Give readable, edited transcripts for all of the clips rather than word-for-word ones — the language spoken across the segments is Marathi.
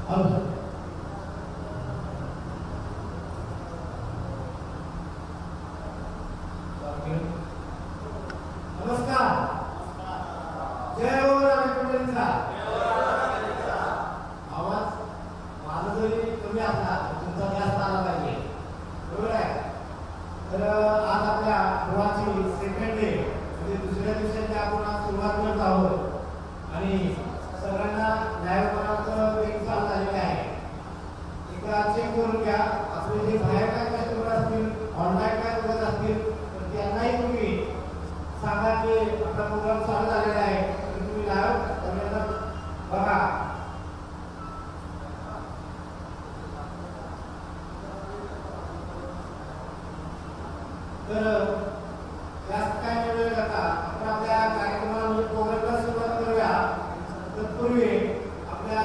नमस्कार. जय हो राजकुमारीचा. आवाज माझा जरी कमी असला तुमचा जास्त आला पाहिजे, बरोबर आहे. तर आज आपल्या गृहाची सेकंड डे म्हणजे दुसऱ्या दिवसाची आपण आज सुरुवात करत आहोत आणि सगळ्यांना न्यायपणाचं एक चालू झालेलं आहे. एकदा चेक करून घ्या आपले जे बाहेर काय कस्टमर असतील, ऑनलाईन काय बघत असतील तर त्यांनाही तुम्ही सांगा की आपला प्रोग्राम चालू झालेला आहे, तर तुम्ही लाईव्ह सगळ्यांना बघा. तर जास्त काय वेळ करता आपण आपल्या कार्यक्रमाला म्हणजे प्रोग्रामला सुरुवात करूया. तत्पूर्वी आपल्या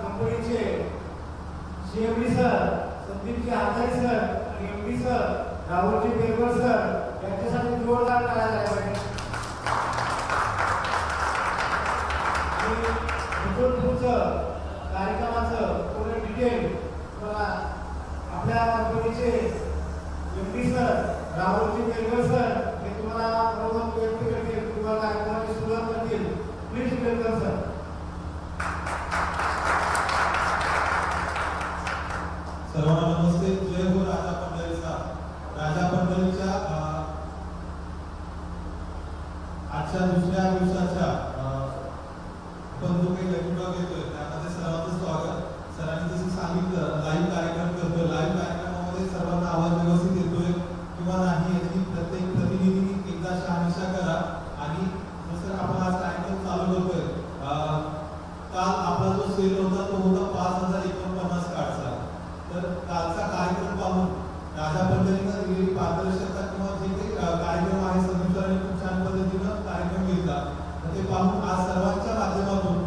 कंपनीचे CMD सर संदीपजी हजारी सर आणि MD सर राहुलजी बेलकर सर यांच्यासाठी जोरदार टाळ्या झाल्या पाहिजे. पुढचं कार्यक्रमाचं पूर्ण डिटेल तुम्हाला आपल्या कंपनीचे MD सर राहुलजी बेलकर सर हे तुम्हाला बरोबर व्यक्त करतील, तुम्हाला कार्यक्रमाची सुरुवात करतील. Please Belkar sir. सर्वांना नमस्ते. जय हो राजा पंढरीचा. राजा पंढरीच्या आजच्या दुसऱ्या दिवसाच्या आपण जो काही लेक्चर घेतोय त्यामध्ये सर्वांचं स्वागत. सरांनी जसं सांगितलं लाईव्ह कार्यक्रम करतोय. लाईव्ह कार्यक्रमामध्ये सर्वांना आवाज व्यवस्थित येतोय किंवा नाही याची प्रत्येक प्रतिनिधींनी एकदा शहानिशा करा. आणि जसं आपण आज कार्यक्रम चालू करतोय, काल आपला जो सेल होता तो होता 5049 कार्डचा. तर कालचा कार्यक्रम पाहून राजा पंढरीनं दिलेली पारदर्शकता किंवा जे काही कार्यक्रम आहे संदीप सरांनी खूप छान पद्धतीनं कार्यक्रम घेतला, तर ते पाहून आज सर्वांच्या माध्यमातून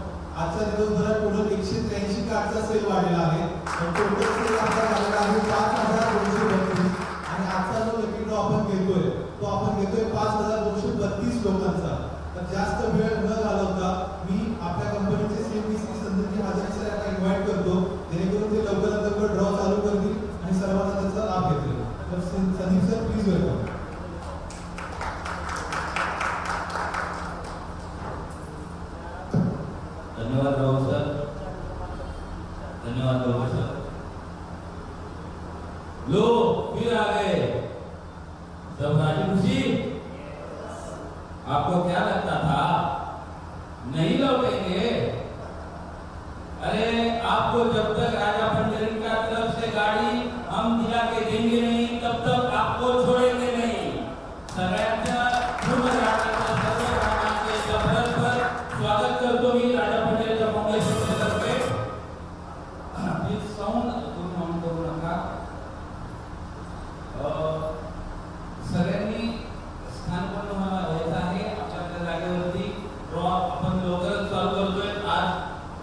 आजच्या दिवसभरात टोटल 183 कार्डचा सेल वाढलेला आहे. टोटल सेल आपला झालेला आहे 5232 आणि आजचा जो लकी ड्रॉ आपण घेतोय तो आपण घेतोय 5232 लोकांचा. तर जास्त वेळ न घालवता मी आपल्या कंपनीचे CMD संदीपजी हजारी सर यांना इन्व्हाइट करतो, जेणेकरून ते लवकरात लवकर ड्रॉ चालू करतील आणि सर्वांना त्याचा लाभ घेतील. तर संदीप सर प्लीज वेलकम. धन्यवाद राहुल सर. धन्यवाद राहुल सर. लो फिर आ गए सब राजी खुशी. आपको क्या लगता था नहीं लौटेंगे? अरे आपको जब तक राजा पंढरी का तरफ से गाड़ी हम दिला के देंगे नहीं तब तक आपको छोड़ेंगे नहीं. सगळ्यांच्या सर्व राजाचे जबरदस्त स्वागत करतो मी राजा पंढरीच्या फाउंडेशनच्या तर्फे. प्लीज साऊंड तुम्ही ऑन करू नका. सगळ्यांनी स्थान व्हायचं आहे आपल्या जागेवरती. ड्रॉ आपण लवकरच चालू करतोय. आज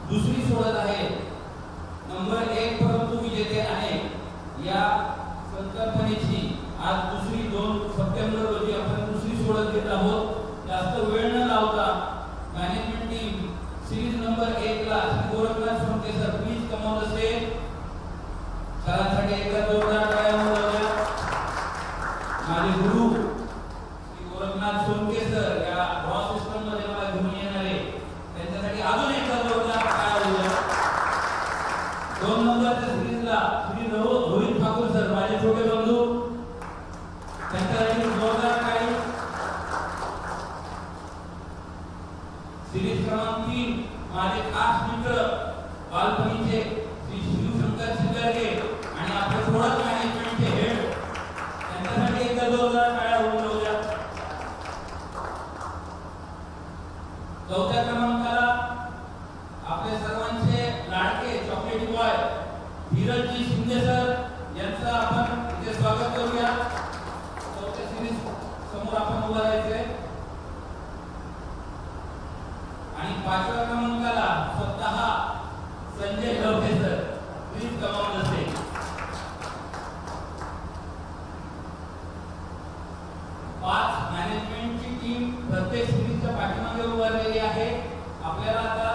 दुसरी सोडत आहे. नंबर 1 परंतु विजेते आहे या संकल्पनेची आज दुसरी 2 सप्टेंबर रोजी आपण दुसरी सोडत घेत आहोत. जास्त वेळ न लावता मॅनेजमेंट टीम सिरीज नंबर 1 ला Gorakhnath Sonke sir please come on the stage. सरांसाठी एकदा जोरदार टाळ्या वाजवा. माझे गुरु गोरखनाथ सोनके सर या ड्रॉ सिस्टम मध्ये मला घेऊन येणारे त्यांच्यासाठी अजून एकदा जोरदार टाळ्या वाजवा. 2 नंबरच्या सिरीजला श्री रोहित ठाकूर सर माझे छोटे बंधू त्यांच्यासाठी जोरदार टाळी. सिरीज क्रमांक 3 माझे खास मित्र बालपणीचे श्री शिवशंकर सिंगरगे आणि आपले प्रोडक्ट मॅनेजमेंटचे हेड त्यांच्यासाठी एकदा जोरदार टाळ्या होऊ द्या. 4थ्या क्रमांकाला आपले सर्वांचे लाडके चॉकलेट बॉय धीरजजी शिंदे सर यांचं आपण इथे स्वागत करूया. 4थ्या सिरीज समोर आपण उभा राहायचंय. आणि 5व्या क्रमांकाला स्वतः Sanjay Lavke sir please come on the stage. मॅनेजमेंटची टीम प्रत्येक सिरीजच्या पाठीमागे उभारलेली आहे. आपल्याला आता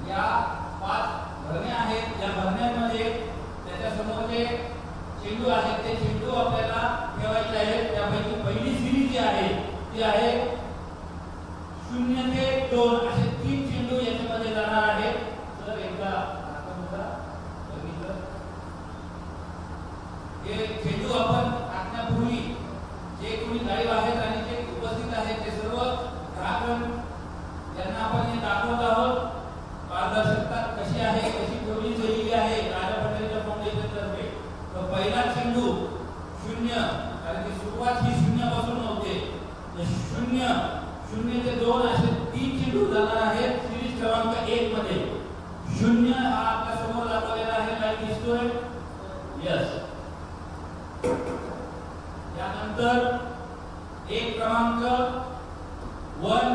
या 5 भरण्या आहेत सिरीज क्रमांक 1 मध्ये 0 हा आपल्या समोर दाखवलेला आहे, लाईव्ह दिसतोय. यस. त्यानंतर 1 क्रमांक 1,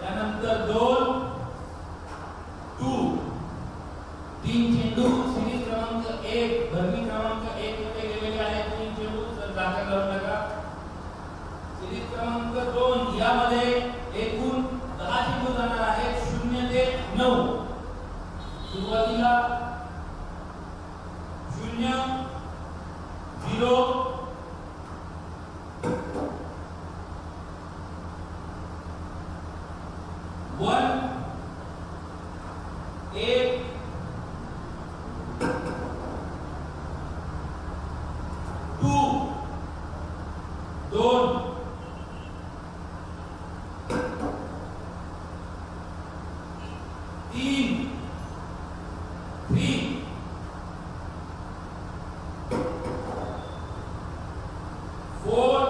त्यानंतर 2, 3 चेंडू सिरीज क्रमांक 1 भरणी क्रमांक 1 मध्ये गेलेले आहेत. 3 चेंडू तर दाखल करू नका. सिरीज क्रमांक 2 यामध्ये एकूण 10 चेंडू जाणार आहेत 0 ते 9. सुरुवातीला 0, 0, 1, 1, 2, 2, 3, 3, 4,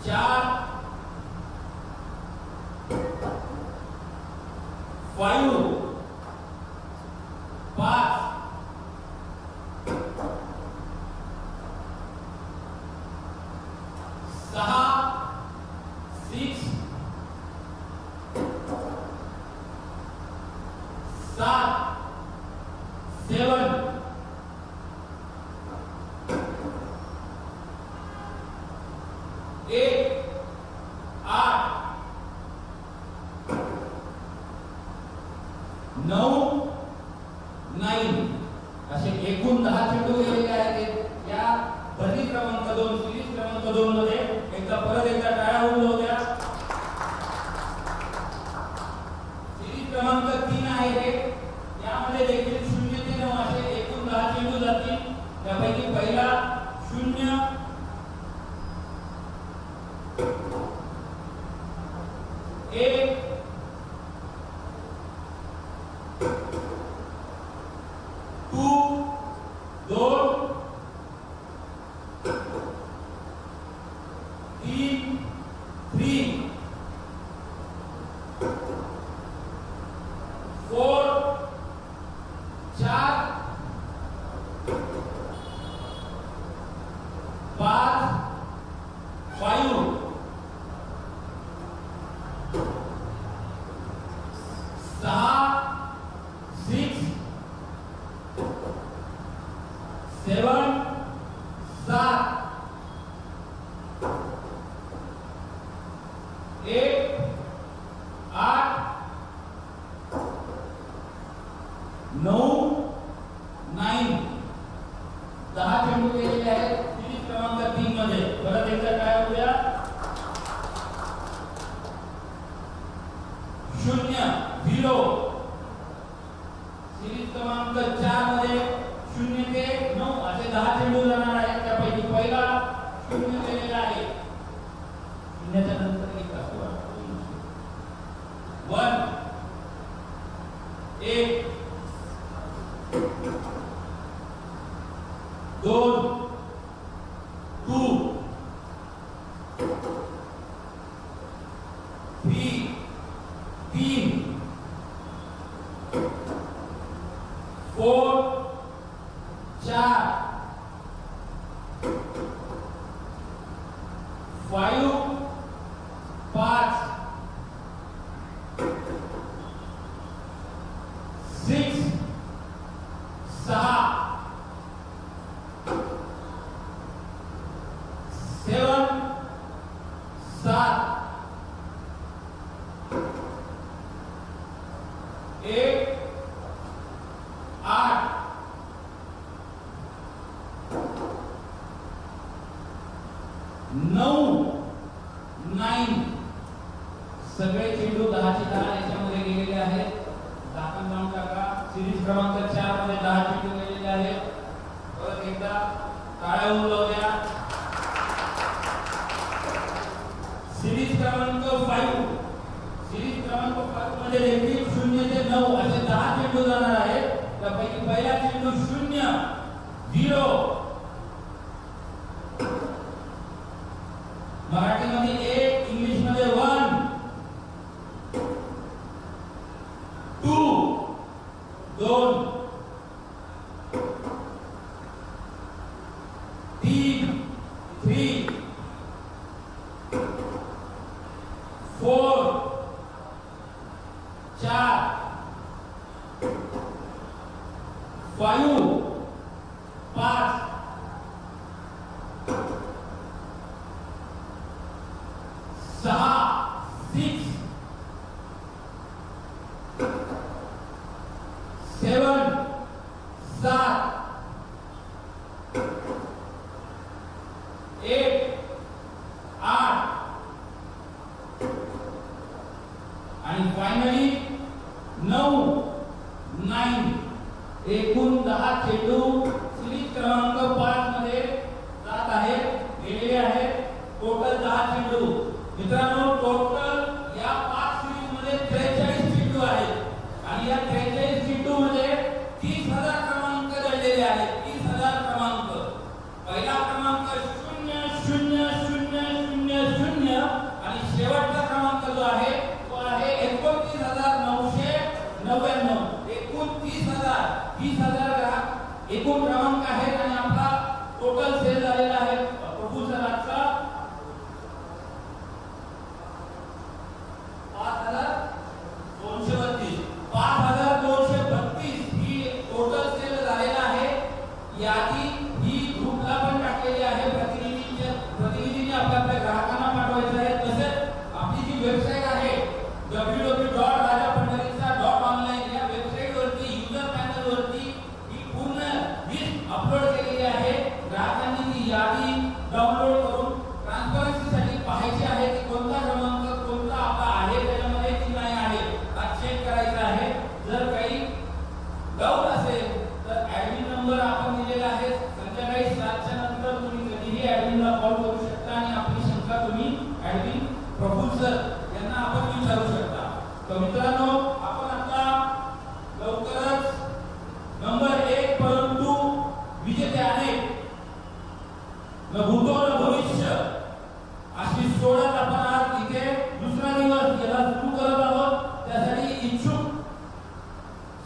4, 5, 5, 6, 7, 7, 8, 8, 9, 9. असे एकूण 10 चेंडू गेलेले आहेत या भरणी क्रमांक 2 सिरीज क्रमांक 2 मध्ये. परत एकदा टाळ्या होऊन जाऊ द्या. सिरीज क्रमांक 3 आहे हे. यामध्ये देखील 0 ते 9 असे एकूण 10 चेंडू जातील. त्यापैकी पहिला 0, 1, 2, 2, 3, 3, 4, 4, 5, 5, 6, 6, 7, 7, 8, 8, 9, 9. 10 चेंडू गेलेले आहेत सिरीज क्रमांक 3 मध्ये. परत एकदा काय होऊया. 0, 0. सिरीज क्रमांक 4 मध्ये 0 ते 9 असे 10 चेंडू जाणार आहेत. त्यापैकी पहिला 0 गेलेला आहे. 0 च्या नंतर 1 असतो. 1, 1, 2, 2, 3, 3, 4, 4, 5, 5, 6, 6, 7, 7, 8, 8, 9, 9. सगळे चेंडू 10 चे 10 याच्यामध्ये गेलेले आहेत. दाखल लावून टाका. सिरीज क्रमांक 4 मध्ये 10 चेंडू गेलेले आहेत. परत एकदा टाळ्या होऊन जाऊ द्या. सिरीज क्रमांक 5. सिरीज क्रमांक 5 मध्ये देखील 0 ते 9 असे 10 चेंडू जाणार आहेत. त्यापैकी पहिला चेंडू 0, 0. मराठीमध्ये 1, 4 5 5 6 6 7 7 8 8 आणि फायनली 9 9 एकूण 10 चेंडू सिरीज क्रमांक 5 मध्ये जात आहेत गेलेले आहेत टोटल 10 चेंडू मित्रांनो टोटल या 5 सिरीज मध्ये 43 चेंडू आहेत आणि या 43 चेंडू मध्ये 30,000 क्रमांक दडलेले आहेत 30,000 क्रमांक पहिला क्रमांक 0000 आणि शेवटचा क्रमांक जो आहे तो आहे 29,999 एकूण 30,000 ग्राहक एकूण क्रमांक आहेत आणि आपला टोटल सेल झालेला आहे प्रभू सर आजचा 5,232 ही टोटल सेल झालेला आहे यादी ही ग्रुपला पण टाकलेली आहे प्रतिनिधींनी आपल्या ग्राहकांना पाठवायचं आहे तसेच आपली जी वेबसाईट आहे www.rajapandariksa.online या वेबसाईट वरती युजर पॅनल वरती ही पूर्ण लिस्ट अपलोड केलेली आहे ग्राहकांनी ती यादी डाउनलोड करून ट्रान्सपरन्सीसाठी पाहायची आहे की कोणता क्रमांक कोणता आपला आहे त्याच्यामध्ये की नाही आहे हा चेक करायचा आहे जर काही डाऊट असेल तर ऍडमिन नंबर आपण दिलेला आहे संध्याकाळी 7च्या नंतर तुम्ही कधीही ऍडमिनला कॉल करू शकता आणि आपली शंका तुम्ही ऍडमिन प्रफुल्ल सर यांना आपण विचारू शकता तर मित्रांनो आपण आता लवकरच नंबर 1 परंतु विजेते अनेक न भूतो न भविष्य अशी सोडत आपण आज इथे दुसरा दिवस याला सुरू करत आहोत त्यासाठी इच्छुक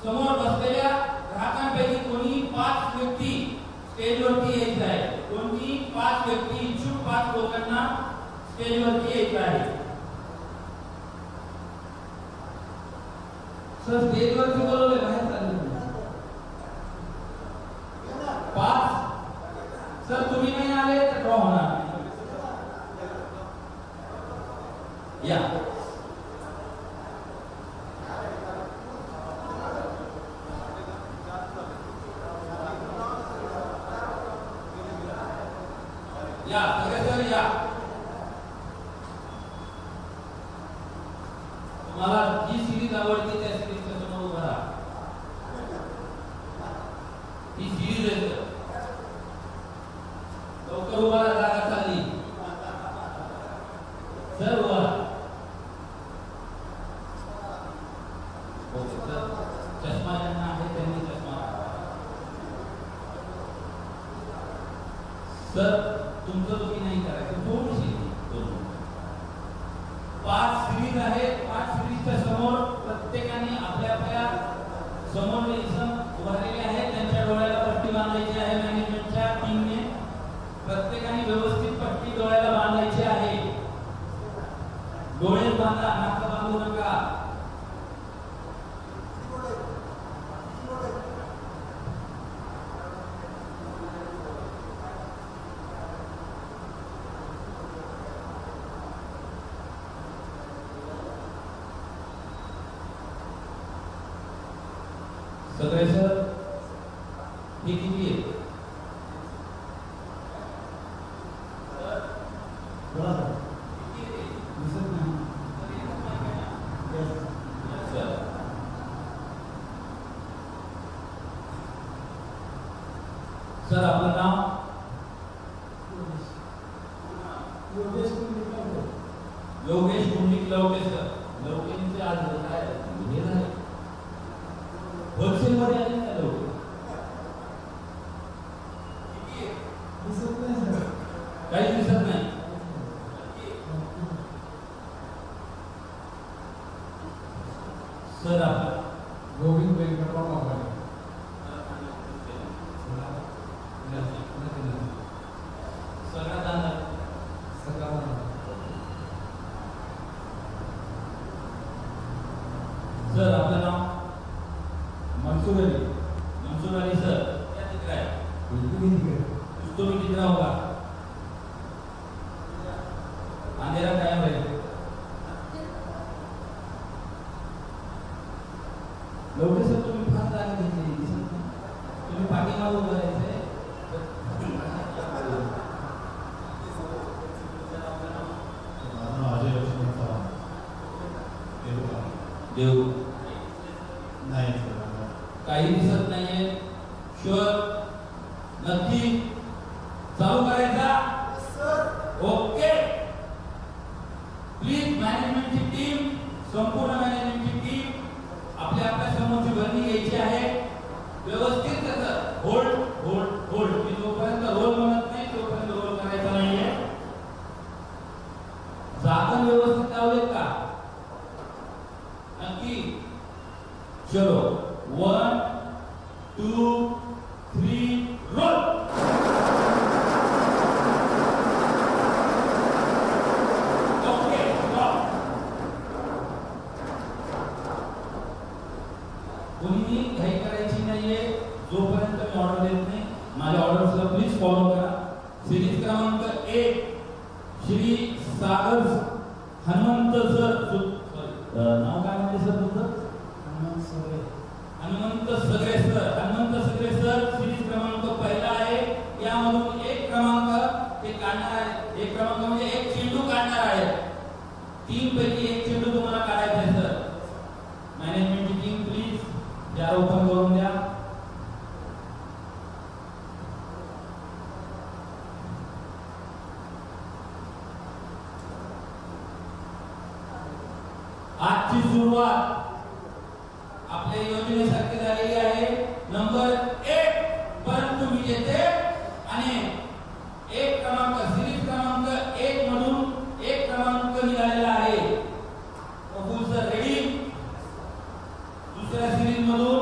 समोर बसलेल्या ग्राहकांपैकी कोणी 5 व्यक्ती स्टेजवरती यायचं आहे कोणी 5 व्यक्ती इच्छुक 5 लोकांना स्टेजवरती यायचं आहे सर स्टेजवरती बोलवले बाहेर चालले 5 सर तुम्ही नाही आले तर ड्रॉ होणार या सगळे या तुम्हाला जी सिरीज आवडते त्या सिरीजच्या समोर उभा राहा ही सिरीज आहे लवकर उभा राहा जागा चालली सर उभा चष्मा ज्यांना आहे त्यांनी चष्मा सर तुमचं तुम्ही नाही करायचं थोडीशी 5 सिरीज आहे 5 सिरीजच्या समोर प्रत्येकाने आपल्या समोर इसम उभारलेले आहेत त्यांच्या डोळ्याला पट्टी बांधायची आहे मॅनेजमेंटच्या टीमने प्रत्येकाने व्यवस्थित पट्टी डोळ्याला बांधायची आहे डोळे बांधा नाक बांधू नका सगळे सर हे किती आहे सर आपलं नाव योगेश कुंडिक लवके सर लवकेंचे आज काय हे झाले होलसेल मध्ये आले ना लोक काही दिसत नाही सर आपला गोविंद वेंकटराव मामाडे सर आपलं नाव मंसूर अली मंसूर अली सर क्या दिख रहा है बिल्कुल नहीं दिख रहा उसको भी दिख रहा होगा अंधेरा कायम रहेगा लवकर सर तुम्ही फार जागा घेतली दिसत नाही तुम्ही पाठीमागे उभं राहायचंय माझं नाव अजय लक्ष्मण चव्हाण. देव नाही सर. काही दिसत नाहीये शुअर नक्की चालू करायचा ओके प्लीज मॅनेजमेंटची टीम संपूर्ण मॅनेजमेंटची टीम आपल्या समोरची भरणी घ्यायची आहे व्यवस्थित त्याचं होल्ड होल्ड होल्ड मी जोपर्यंत रोल म्हणत नाही तोपर्यंत रोल करायचा नाहीये झाकण व्यवस्थित लावलेत का नक्की चलो 1 2 3 रोल ओके स्टॉप कोणी घाई करायची नाहीये जोपर्यंत मी ऑर्डर देत नाही माझ्या ऑर्डर्सला प्लीज फॉलो करा सिरीज क्रमांक 1 श्री सागर हनुमंत सर नाव काय म्हणते सर तुमचं हनुमंत सगळे सर सिरीज क्रमांक पहिला आहे यामधून एक क्रमांक ते काढणार आहे एक क्रमांक म्हणजे एक चेंडू काढणार आहे 3 पैकी एक चेंडू तुम्हाला काढायचा आहे सर मॅनेजमेंटची टीम प्लीज जार ओपन करून द्या आजची सुरुवात आपल्या योजनेसारखी झालेली आहे नंबर 1 परंतु विजेते आणि एक क्रमांक सिरीज क्रमांक 1 मधून एक क्रमांक निघालेला आहे प्रफुल्ल सर रेडी दुसऱ्या सिरीज मधून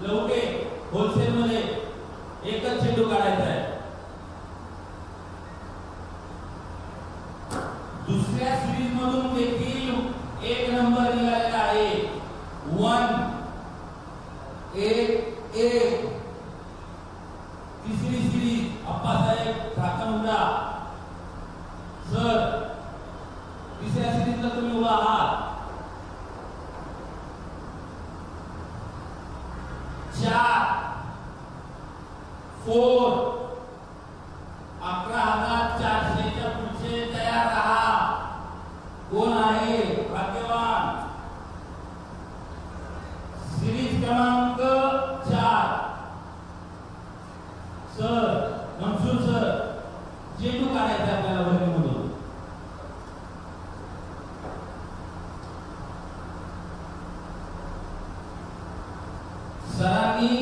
लवके होलसेल मध्ये एकच चेंडू काढायचा आहे दुसऱ्या सिरीज मधून देखील एक नंबर निघालेला आहे 1 1 तिसरी सिरीज अप्पासाहेब ठाकरमुंडा सर तिसऱ्या सिरीजला तुम्ही उभा आहात 4 4 11,400 च्या पुढचे तयार राहा कोण आहे भाग्यवान सिरीज क्रमांक 4 सर मनसूर सर चेंडू काढायचा आपल्याला भरणीमधून सरांनी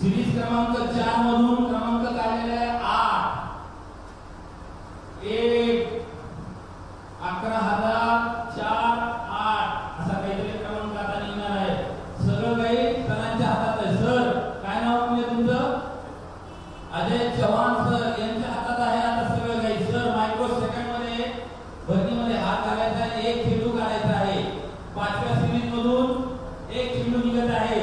सिरीज क्रमांक 4 मधून क्रमांक काढलेला आहे 8 1 11,408 असा काहीतरी क्रमांक आता निघणार आहे सगळं काही सरांच्या हातात आहे सर काय नाव म्हणजे तुमचं अजय चव्हाण सर यांच्या हातात आहे आता सगळं काही सर मायक्रो सेकंड मध्ये भरतीमध्ये हात घालायचा आहे एक चेंडू काढायचा आहे 5व्या सिरीज मधून एक चेंडू निघत आहे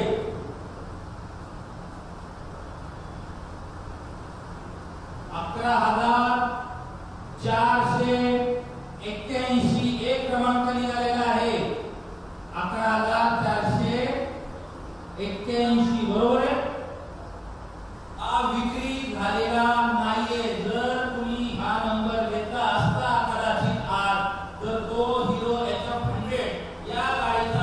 11,481 एक क्रमांक निघालेला आहे 11,481 बरोबर आहे हा विक्री झालेला नाहीये जर तुम्ही हा नंबर घेतला असता कदाचित आज तर तो हिरो एच100 या गाडीचा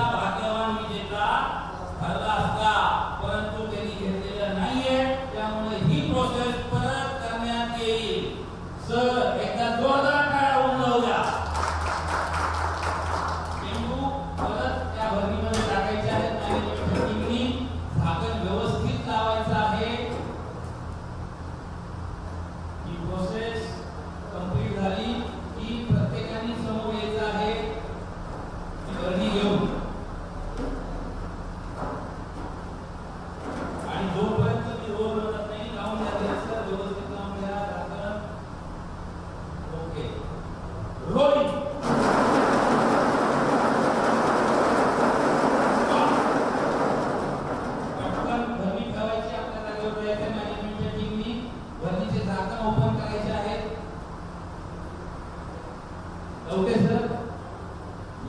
ओके सर.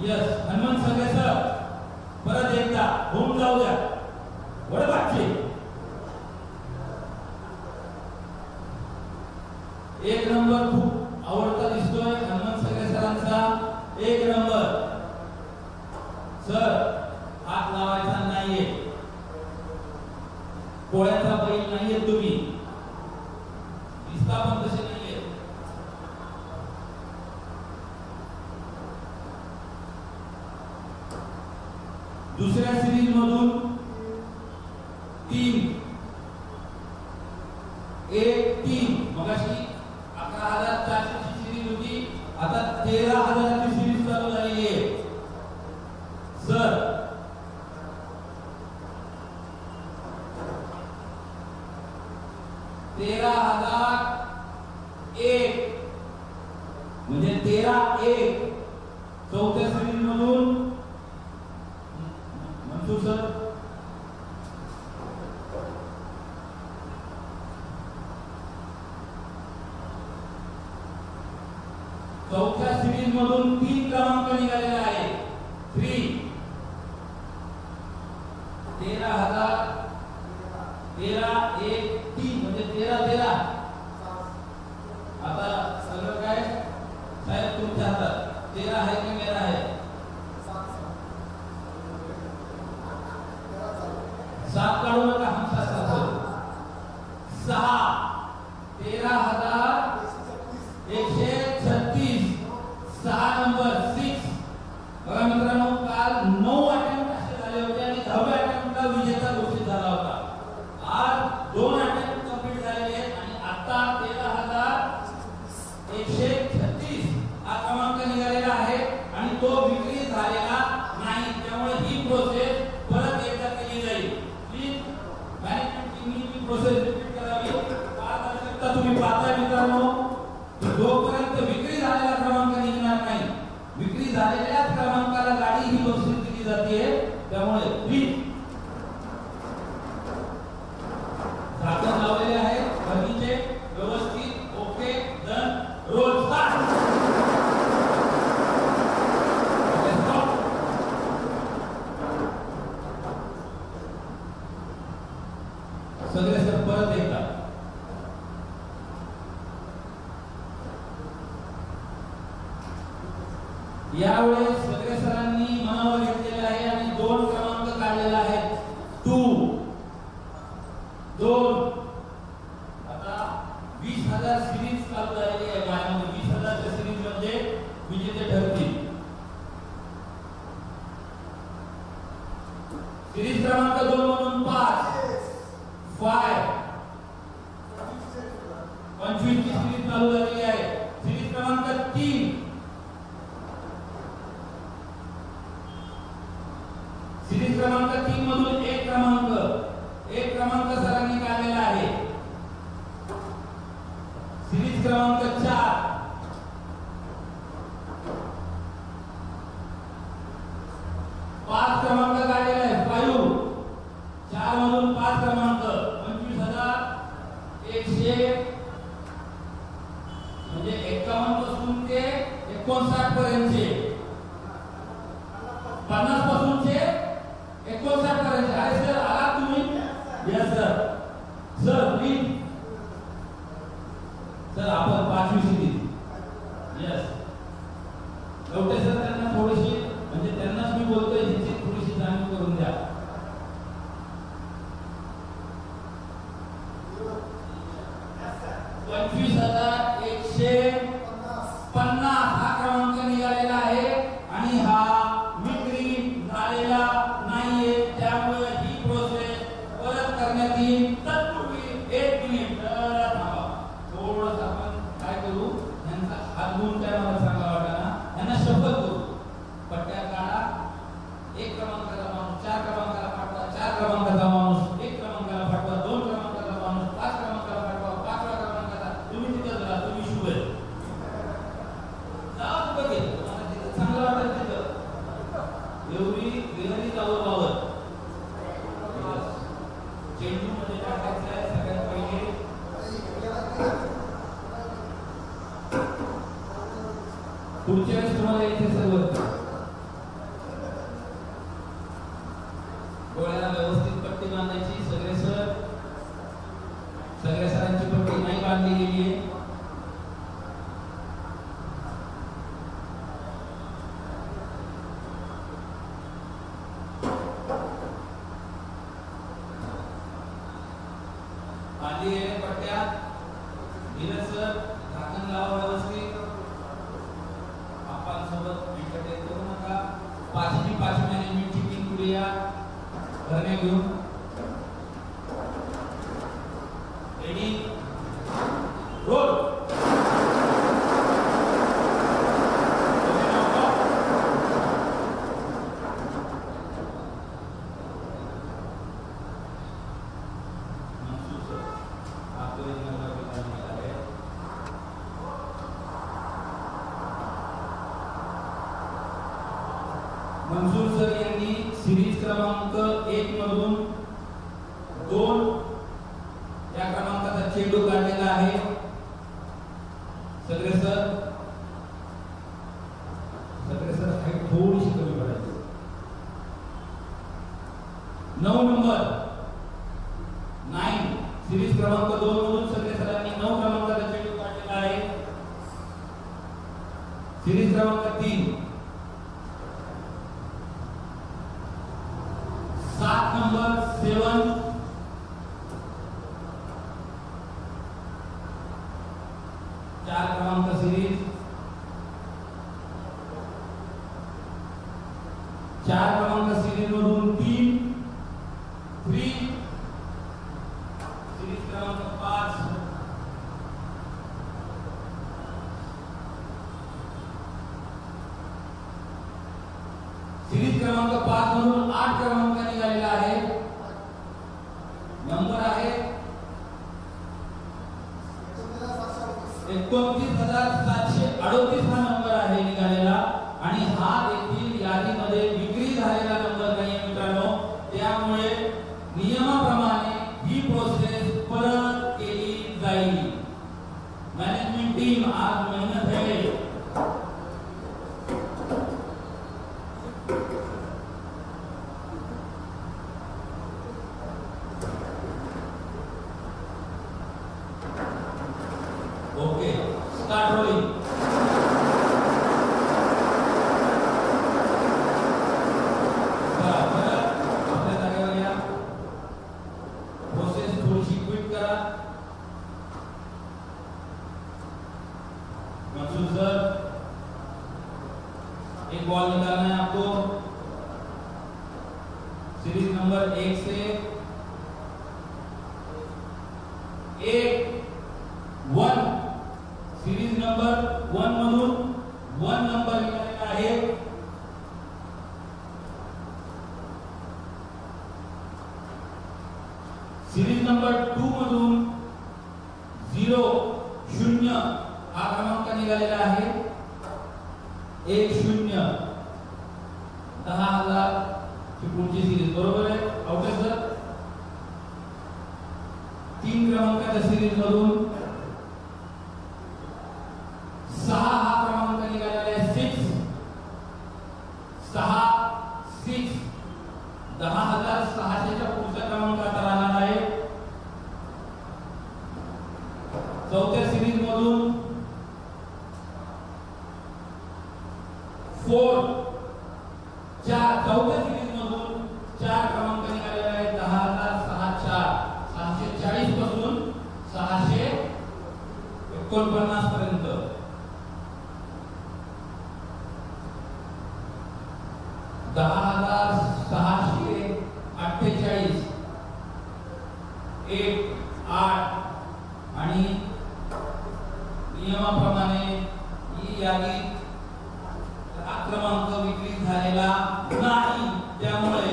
यस, हनुमंत सगळे सर परत एकदा होऊन जाऊ द्या. वडबागची एक नंबर खूप आवडता दिसतोय हनुमंत सगळे सरांचा. एक नंबर सर, हात लावायचा नाहीये. पोळ्याचा बैल नाहीये तुम्ही, दिसता पण तसे नाहीये. दुसऱ्या सिरीज मधून 3 1-3 मगाशी 11,400 ची सिरीज होती, आता 13,000 ची सिरीज चालू झाली आहे. सर म्हणजे 13-1 चौथ्या सिरीज मधून मंजूर सर. चौथ्या सिरीज मधून 3 क्रमांक निघालेला आहे. 3 13,000 13-1-3 म्हणजे 13-13. आता सगळं काय साहेब तुमच्या हातात. 13 आहे की मेरा आहे? 7 काढू नका, हम 7 6 13,136 6 नंबर 6. बघा मित्रांनो, काल 9 अटेम्प्ट असे झाले होते आणि 10व्या अटेम्प्टला विजेता घोषित झाला होता. आज 2 अटेम्प्ट कंप्लीट झालेले आहेत आणि आता 13,136 हा क्रमांक निघालेला आहे आणि तो विक्री झालेला नाही. त्यामुळे ही प्रोसेस परत एकदा केली जाईल. प्लीज मॅनेजमेंट टीमनी ही प्रोसेस रिपीट करावी. पारदर्शकता तुम्ही पाहताय मित्रांनो, जोपर्यंत विक्री झालेला क्रमांक निघणार नाही, विक्री झालेल्याच क्रमांकाला गाडी ही बक्षीस दिली जाते. त्यामुळे प्लीज झाकण लावलेले आहे गर्दीचे व्यवस्थित. Okay, done, roll start. सगळे सर परत एकदा यावेळेस सगळे सरांनी मनावर घेतलेले आहे आणि 2 क्रमांक काढलेला आहे. 2 आता 20,000 सिरीज चालू झालेली आहे. माझ्यामध्ये 20,000 च्या सिरीज मध्ये विजेते ठरतील. सिरीज क्रमांक 2 मधून 5 25 ची सिरीज चालू झालेली आहे. सिरीज क्रमांक 3 सिरीज क्रमांक 3 मधून 1 क्रमांक सरांनी काढलेला आहे. सिरीज क्रमांक 4 5 क्रमांक काढलेला आहे. 5 4 मधून 5 क्रमांक 25,100 म्हणजे 51 पासून ते 59 पर्यंतचे, 50 पासून ते 59 पर्यंत. अरे सर आला तुम्ही? Yes sir. Sir please sir आपण 5वी सिरीज. यस लवटे सर, त्यांना थोडीशी म्हणजे त्यांनाच मी बोलतोय, ह्याची थोडीशी जाणीव करून द्या. हा क्रमांक निघालेला आहे आणि हा विक्री झालेला नाहीये. त्यामुळे ही प्रोसेस परत करण्यात येईल. तत्पूर्वी 1 मिनिट थांबा. थोडंसं आपण काय करू, यांचा हात गुण काय मला सांगा वाटाणा, यांना शपथ करू. पट्ट्या काढा. 1 क्रमांकाचा माणूस 4 क्रमांकाला पाठवा, 4 क्रमांकाचा माणूस 1 क्रमांकाला पाठवा, 2 क्रमांकाचा माणूस 5 क्रमांकाला पाठवा, 5व्या क्रमांकाला तुम्ही तिथं झाला, तुम्ही शुभ आहे. चांगलं वाटेल तिथं एवढी विहरी जाऊ बाबत चेंडू मध्ये टाकायचं आहे. सगळ्यात पहिले पुढच्या वेळेस तुम्हाला इथे सर्व डोळ्याला व्यवस्थित पट्टी बांधायची. सगळे सगळ्या सरांची पट्टी नाही बांधली गेली आहे. बांधली आहे पट्ट्या. धीरज सर झाकण लावा व्यवस्थित. सोबत एंटरटेन करू नका. पाचवी मॅनेजमेंटची टीम पुढे या. भरणे घेऊन रेडी रोल. मंसूर सर यांनी सिरीज क्रमांक 1 मधून 2 या क्रमांकाचा चेंडू काढलेला आहे. सगळे सर हाईट थोडीशी कमी पडायची. 9 नंबर 9 सिरीज क्रमांक 2 मधून सगळे सरांनी 9 क्रमांकाचा चेंडू काढलेला आहे. सिरीज क्रमांक 3 7 नंबर 7 4 क्रमांक सिरीज 4 क्रमांक सिरीज मधून 3 सिरीज क्रमांक 5 सिरीज क्रमांक 5 मधून 8 क्रमांक निघालेला आहे. नंबर आहे 29,738 हा नंबर आहे निघालेला. आणि हा देखील यादीमध्ये विक्री झालेला नंबर नाहीये मित्रांनो. त्यामुळे नियमाप्रमाणे ही प्रोसेस परत केली जाईल. मॅनेजमेंट टीम आज मेहनत आहे. Okay start rolling. आपल्या जागेवर या. प्रोसेस थोडीशी क्विक करा. मंसूर सर एक बॉल निकालना है आपको. सीरीज नंबर 1 से 1 सीरीज नंबर 1 मधून 1 नंबर निघालेला आहे. सीरीज नंबर 2 मधून 0 हा क्रमांक निघालेला आहे. 10 10,000 ची पुढची सीरीज बरोबर आहे. आउट आहे सर. 3 क्रमांकाच्या सीरीज मधून 6 हा क्रमांक निघालेला आहे. 6 10,600 च्या पुढचा क्रमांक आता राहणार आहे. चौथ्या सीरीज मधून 4 चौथ्या सीरीज मधून 4 क्रमांक निघालेला आहे. 10,640 पासून 649 पर्यंत. 10,648 1 8 आणि नियमाप्रमाणे ही यादी क्रमांक विक्री झालेला नाही. त्यामुळे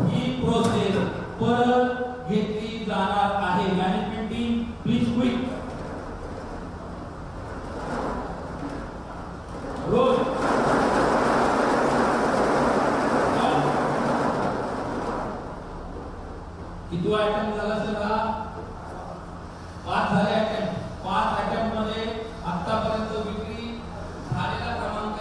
ही प्रोसेस परत घेतली जाणार आहे. Management team please quick roll. किती आयटम झाला सर? हा 5 झाले आयटम. 5 आयटम मध्ये आतापर्यंत विक्री झालेला क्रमांक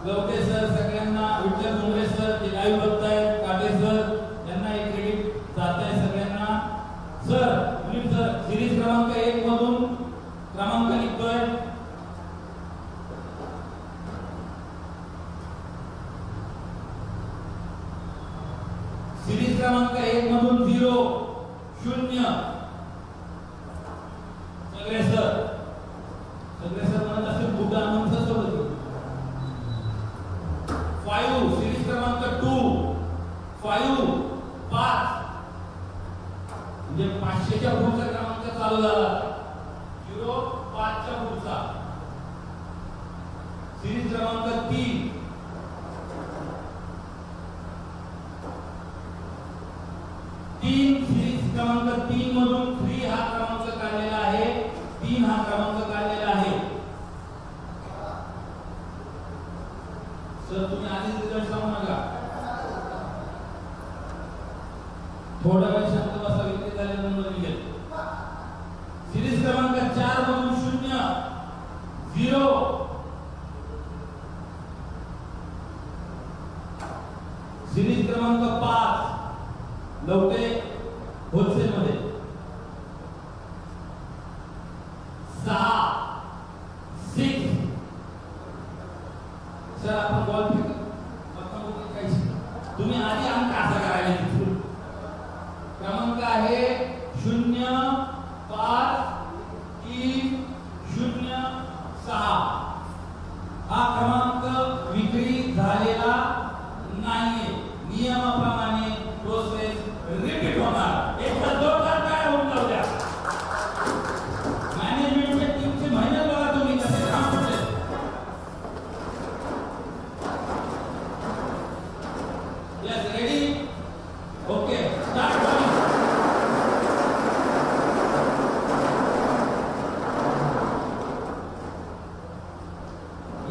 लवटे सर, सगळ्यांना विठ्ठल मुंगरे सर जे लाईव्ह बघतायत, काटे सर यांना एक क्रेडिट जात आहे सगळ्यांना. सर दिलीप सर सिरीज क्रमांक 1 मधून क्रमांक लिखतोय. सिरीज क्रमांक 1 मधून 0 0 सगळे सर म्हणत असेल बुद्ध आनंद सोबत. 5 सिरीज क्रमांक 2 5 5 म्हणजे 500 च्या पुढचा क्रमांक चालू झाला. 0 5 च्या पुढचा. सिरीज क्रमांक 3 सिरीज क्रमांक 3 मधून 3 हा क्रमांक काढलेला आहे. 3 हा क्रमांक काढलेला आहे. सर तुम्ही आधीच रिझल्ट सांगू नका. थोडा वेळ शांत बसा. विक्री झालेला नंबर निघेल. सिरीज क्रमांक 4 मधून 0 0 सिरीज क्रमांक 5 लवटे होलसेल मध्ये 6 6 सर आपण बॉल फेक तुम्ही आधी अंक असा करायला. क्रमांक आहे 0 5 3 0 6. हा क्रमांक विक्री झालेला नाहीये. नियमाप्रमाणे प्रोसेस रिपीट होणार. एकदा जोरदार काय होऊन जाऊ द्या. मॅनेजमेंटच्या टीमची मेहनत बघा तुम्ही कसे काम करते. Yes ready okay start.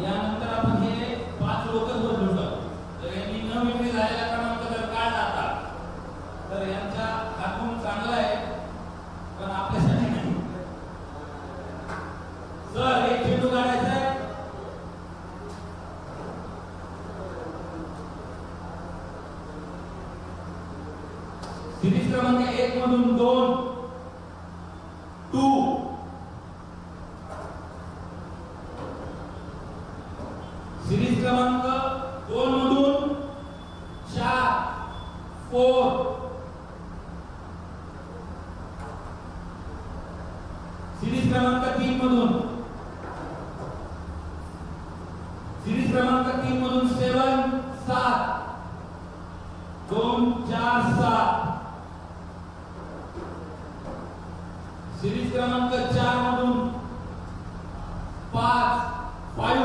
यानंतर आपण हे 5 लोकच बदलू शकतो. तर यांनी न विक्री झालेला क्रमांक जर काय जाता तर यांचा हातून चांगला आहे पण आपल्यासाठी नाही. सर एक चेंडू काढायचा आहे. सिरीज क्रमांक 1 मधून 2 2 सिरीज क्रमांक 2 मधून 4 4 सिरीज क्रमांक 3 मधून 7 7 2 4 7 सिरीज क्रमांक 4 मधून 5 5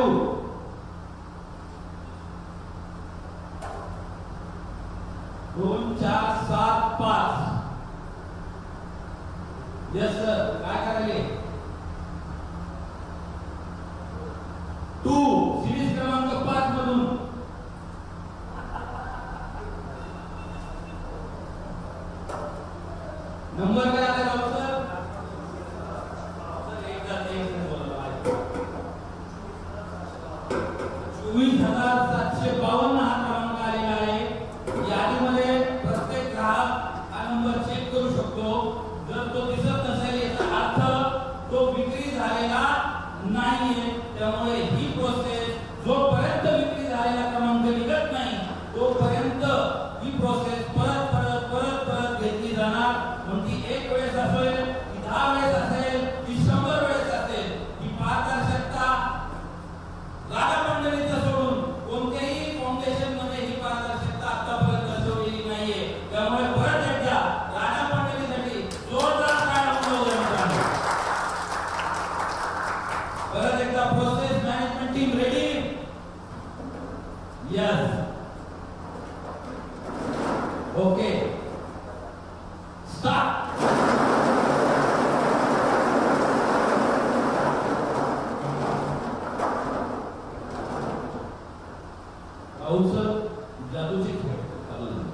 2 4 7 5. यस सर काय करायले. 2 सिरीज क्रमांक 5 मधून नंबर काय आला राव सर. एकदा बोला 24,752 हा क्रमांक आलेला आहे. यादीमध्ये प्रत्येक ग्राहक हा नंबर चेक करू शकतो. जर तो दिसत नसेल याचा अर्थ तो विक्री झालेला नाहीये. त्यामुळे ही प्रोसेस जोपर्यंत विक्री झालेला क्रमांक निघत नाही तोपर्यंत ही प्रोसेस परत परत परत परत घेतली जाणार. मग ती 1 वेळेस असेल, ती 10 वेळेस असेल, ती 100 वेळेस असेल. ही पारदर्शकता राजा मंडळीचं सोडून कोणत्याही फाउंडेशन मध्ये ही पारदर्शकता आतापर्यंत दर्शवलेली नाहीये. त्यामुळे परत एकदा राजा मंडळीसाठी जोरदार टाळ्या वाजवा. परत एकदा process management team ready. Yes okay start. Sir जादूचे खेळ चालू झाले.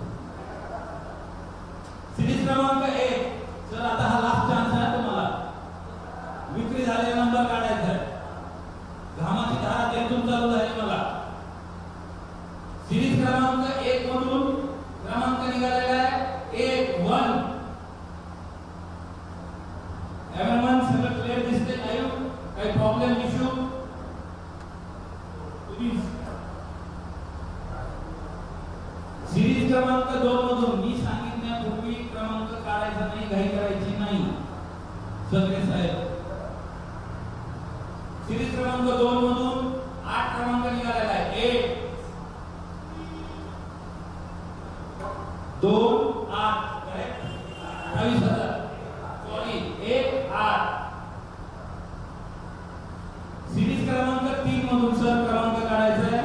सिरीज क्रमांक 1 सर आता हा लास्ट चान्स आहे तुम्हाला. विक्री झालेला नंबर काढायचा आहे. घामाची धारा देखून चालू झाली मला. प्लीज. सिरीज क्रमांक 2 मधून मी सांगितल्यापूर्वी क्रमांक काढायचा नाही, घाई करायची नाही. सगळे साहेब सिरीज क्रमांक 2 मधून 8 क्रमांक निघालेला आहे. 1 2 8 करेक्ट. 28,000 सॉरी 1 8. सिरीज क्रमांक 3 मधून सर क्रमांक काढायचा आहे.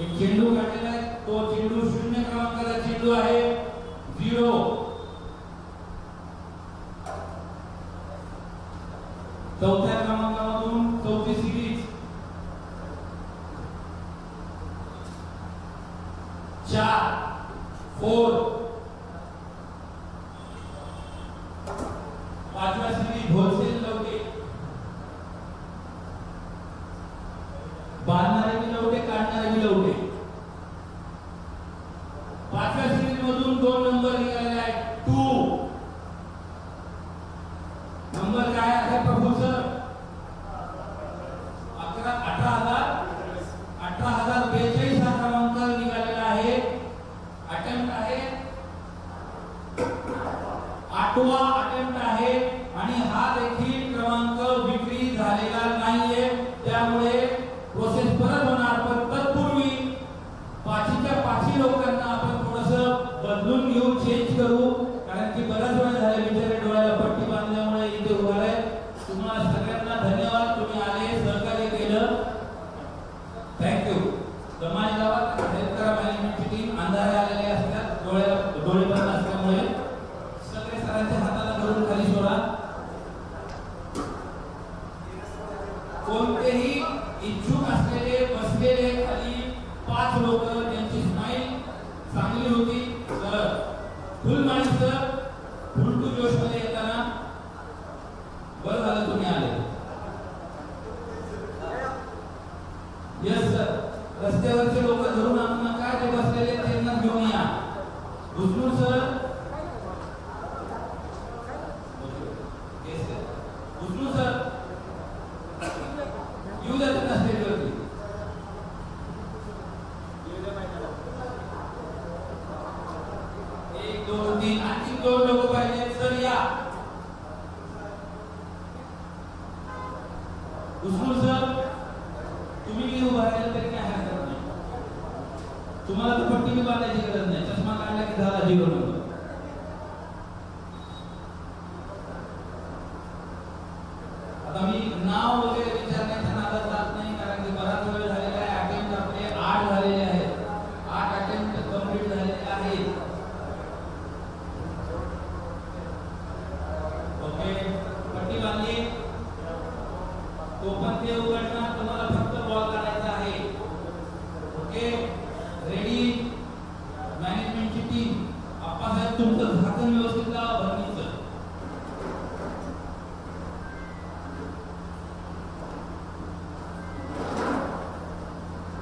एक चेंडू काढलेला आहे, तो चेंडू 0 क्रमांकाचा चेंडू आहे. 0 चौथ्या क्रमांकामधून चौथी सिरीज 4 4. पाचव्या सिरीज होलसेल लवटे, बांधणारे बी लवटे, काढणारे बी लवटे. पाचव्या सिरीज मधून 2 नंबर निघालेले आहेत. 2 नंबर काय आहे प्रभू सर? 18,042 हा क्रमांक निघालेला आहे. अटेम्प्ट आहे 8वा अटेम्प्ट आहे आणि हा देखील क्रमांक विक्री झालेला नाहीये. त्यामुळे प्रोसेस परत होणार, पण तत्पूर्वी पाचीच्या पाची लोकांना आपण थोडंसं बदलून घेऊ, चेंज करू, कारण की बराच वेळ झाले बिचारे डोळ्याला पट्टी बांधल्यामुळे इथे उभा आहे. तुम्हाला सगळ्यांना धन्यवाद, तुम्ही आले, सहकार्य केलं, थँक्यू. दमाई गावात शेतकरी मॅनेजमेंटची टीम अंधारे आलेले असतात, डोळे बंद असल्यामुळे सगळे सरांच्या हाताला धरून खाली सोडा. कोणतेही इच्छुक असलेले बसलेले खाली 5 लोक ज्यांची स्माइल चांगली होती सर, फुल माणसं फुल टू जोश मध्ये येताना बरं झालं तुम्ही आले. यस सर, रस्त्यावरचे लोक धरून आणू नका, जे बसलेले त्यांना घेऊन या. हुसनूर सर, हुसनूर सर येऊ द्या त्यांना स्टेजवरती. 1 2 3 आणखी 2 लोक पाहिजे सर, या. हुसनूर सर तुम्ही मी उभा राहिला तरी काय हरकत नाही, तुम्हाला तर पट्टी बांधायची गरज नाही, चष्मा काढला की झाला 0 नंबर. आता मी नाव वगैरे विचारण्याच्या नादात जात नाही, कारण की बराच वेळ झालेला आहे. अटेम्प्ट आपले 8 झालेले आहेत, 8 अटेम्प्ट कंप्लीट झालेले आहेत. ओके, पट्टी बांधली, ओपन ते उघडणार, तुम्हाला फक्त बॉल काढायचा आहे. ओके, रेडी मॅनेजमेंटची टीम. आप्पासाहेब तुमचं झाकण व्यवस्थित लावा भरणीचं.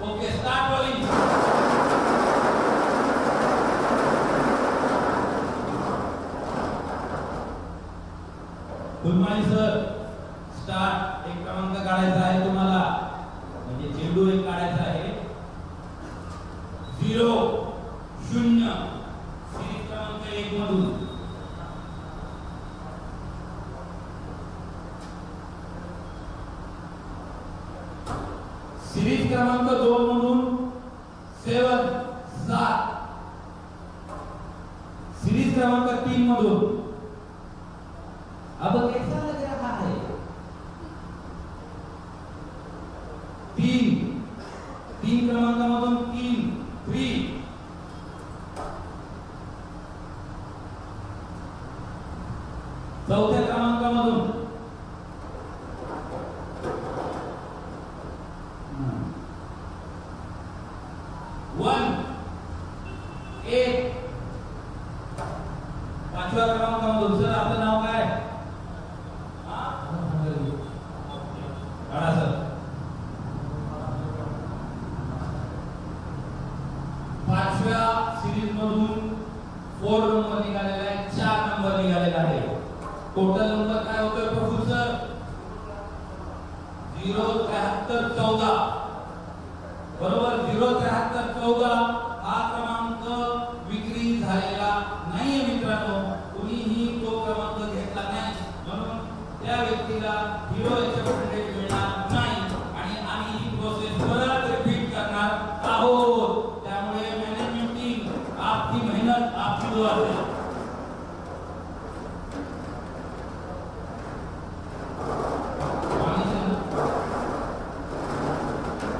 Okay, start bowling. Phulmali sir start. एक क्रमांक काढायचा आहे तुम्हाला, म्हणजे चेंडू एक काढायचा आहे. 0 0 सिरीज क्रमांक 1 मधून. सिरीज क्रमांक 2 मधून 7 7. सिरीज क्रमांक 3 मधून. अब कैसा लग रहा है? 3 क्रमांकामधून 3. चौथ्या क्रमांकामधून 1 1. पाचव्या क्रमांकामधून सर आपलं नाव काय? काढा सर. 5व्या सिरीज मधून 4 नंबर निघालेला आहे, 4 नंबर निघालेला आहे. टोटल नंबर काय होतोय प्रभू सर? 0 73 14. बरोबर 07314 हा क्रमांक विक्री झालेला नाहीये मित्रांनो. कुणीही तो क्रमांक घेतला नाही, म्हणून त्या व्यक्तीला 0 पर्सेंटेज मिळणार नाही आणि आम्ही ही प्रोसेस परत रिपीट करणार आहोत. त्यामुळे मॅनेजमेंट टीम आपकी मेहनत आपकी दुआ है.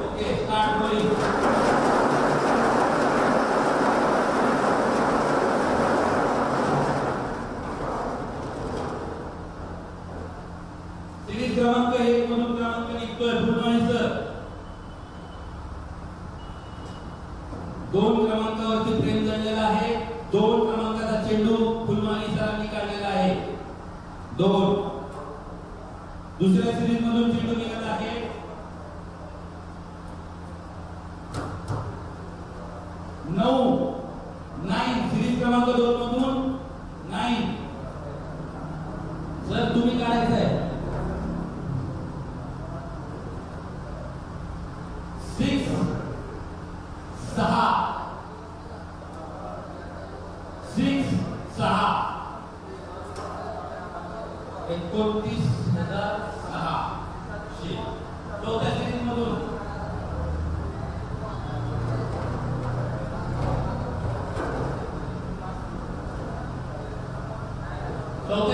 Okay start rolling. सिरीज क्रमांक 1 मधून क्रमांक निघतोय फुलमाळी सर. 2 क्रमांकावरती प्रेम जडलेला आहे. 2 क्रमांकाचा चेंडू फुलमाळी सरांनी काढलेला आहे. 2 दुसऱ्या सिरीज मधून चेंडू निघत आहे. 9 सिरीज क्रमांक 2 मधून 9 सर तुम्ही काढायचं आहे. 6 29,600. चौथ्या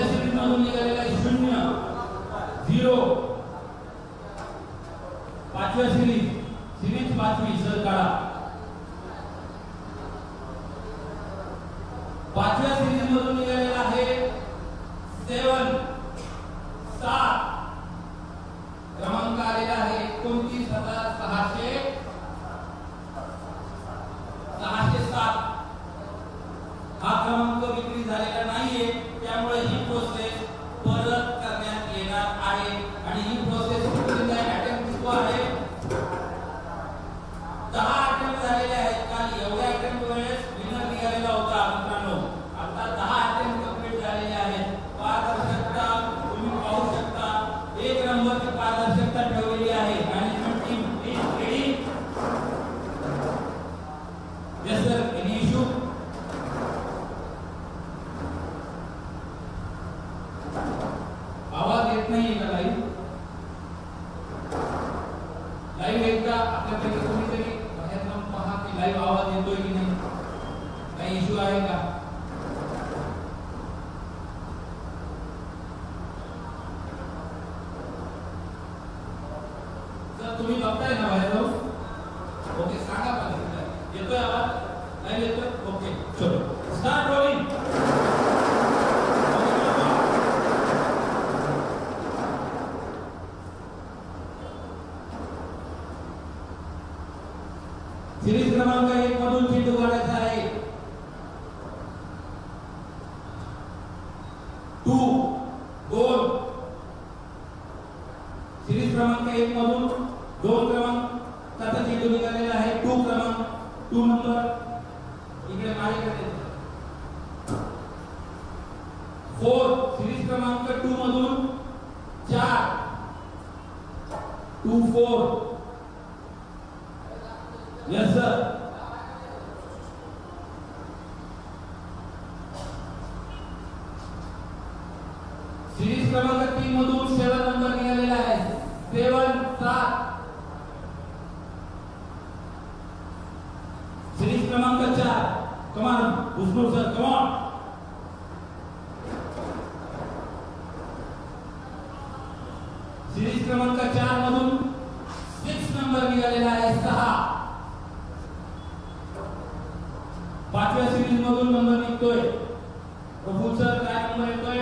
सिरीज मधून 0 निघालेला आहे 0 पाचव्या सिरीज 5वी सर काढा. 5व्या सिरीज मधून निघालेला आहे 7 क्रमांक आलेला आहे 29,607. हा क्रमांक विक्री झालेला नाहीये, त्यामुळे ही प्रोसेस परत करण्यात येणार आहे आणि ही प्रोसेस अटेम्प्ट आहे. 10 अटेम्प्ट झालेले आहेत. काल एवढ्या अटेम्प्ट वेळेस विनर निघालेला होता मित्रांनो. आता 10 अटेम्प्ट कंप्लीट झालेले आहेत. पारदर्शकता तुम्ही पाहू शकता. 1 नंबरची पारदर्शकता ठेवलेली आहे. Management team is ready. Yes sir, any issue? आवाज येत नाही का? लाईव्ह एकदा आपल्यापैकी कोणीतरी बाहेर जाऊन पहा की लाईव्ह आवाज येतोय की नाही. काही इश्यू आहे का? सर तुम्ही बघताय ना बाहेर जाऊन? ओके सांगा मला येतोय आवाज? लाईव्ह येतोय? ओके चलो स्टार्ट रोलिंग. सिरीज क्रमांक 1 मधून चेंडू काढायचा आहे. 2 सिरीज क्रमांक 1 मधून 2 क्रमांकाचा चेंडू निघालेला आहे. 2 क्रमांक 2 नंबर इकडे माझ्याकडे. 4 सिरीज क्रमांक 2 मधून 4 2-4. Yes sir. सिरीज क्रमांक 3 मधून 7 नंबर निघालेला आहे. 7 सिरीज क्रमांक 4 कमान हुस्नूर सर कमान. सिरीज क्रमांक 4 मधून 6 नंबर निघालेला आहे. 6 5व्या सिरीज मधून नंबर निघतोय. प्रभू सर काय नंबर येतोय?